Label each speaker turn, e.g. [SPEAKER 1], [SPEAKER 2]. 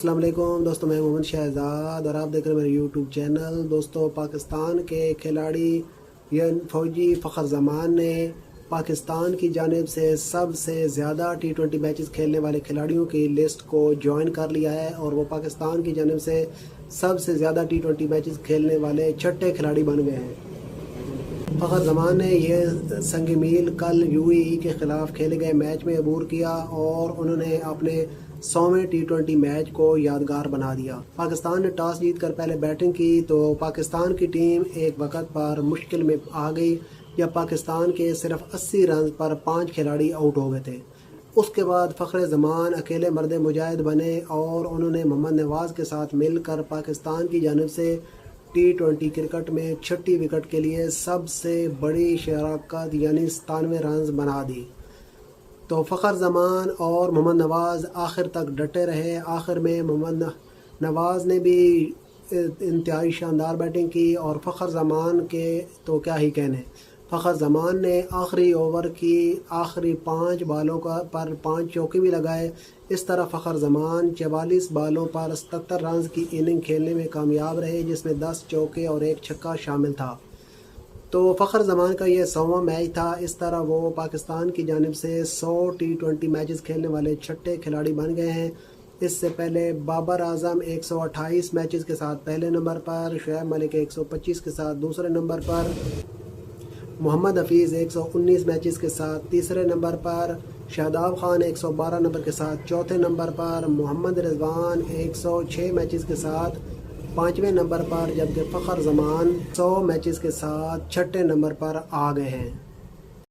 [SPEAKER 1] السلام علیکم دوستوں، میں محمد شہزاد اور آپ دیکھ رہے ہیں میرے یوٹیوب چینل۔ دوستوں، پاکستان کے کھلاڑی فوجی فخر زمان نے پاکستان کی جانب سے سب سے زیادہ ٹی 20 میچز کھیلنے والے کھلاڑیوں کی لسٹ کو جوائن کر لیا ہے اور وہ پاکستان کی جانب سے سب سے زیادہ ٹی 20 میچز کھیلنے والے چھٹے کھلاڑی بن گئے ہیں۔ فخر زمان نے یہ سنگ میل کل UAE کے خلاف کھیلے گئے میچ میں عبور کیا اور انہوں نے اپنے 100ویں ٹی 20 میچ کو یادگار بنا دیا۔ پاکستان نے ٹاس جیت کر پہلے بیٹنگ کی تو پاکستان کی ٹیم ایک وقت پر مشکل میں آ گئی جب پاکستان کے صرف 80 رنز پر 5 کھلاڑی آؤٹ ہو گئے تھے۔ اس کے بعد فخر زمان اکیلے مرد مجاہد بنے اور انہوں نے محمد نواز کے ساتھ مل کر پاکستان کی جانب سے ٹی 20 کرکٹ میں چھٹی وکٹ کے لیے سب سے بڑی شراکت یعنی 97 رنز بنا دی۔ تو فخر زمان اور محمد نواز آخر تک ڈٹے رہے۔ آخر میں محمد نواز نے بھی انتہائی شاندار بیٹنگ کی اور فخر زمان کے تو کیا ہی کہنے۔ فخر زمان نے آخری اوور کی آخری 5 بالوں پر 5 چوکے بھی لگائے۔ اس طرح فخر زمان 44 بالوں پر 77 رنز کی اننگ کھیلنے میں کامیاب رہے، جس میں 10 چوکے اور 1 چھکا شامل تھا۔ تو فخر زمان کا یہ 100واں میچ تھا۔ اس طرح وہ پاکستان کی جانب سے 100 ٹی 20 میچز کھیلنے والے چھٹے کھلاڑی بن گئے ہیں۔ اس سے پہلے بابر اعظم 128 میچز کے ساتھ پہلے نمبر پر، شعیب ملک 125 کے ساتھ دوسرے نمبر پر، محمد حفیظ 119 میچز کے ساتھ تیسرے نمبر پر، شاداب خان 112 نمبر کے ساتھ چوتھے نمبر پر، محمد رضوان 106 میچز کے ساتھ 5ویں نمبر پر، جبکہ فخر زمان 100 میچز کے ساتھ چھٹے نمبر پر آ گئے ہیں۔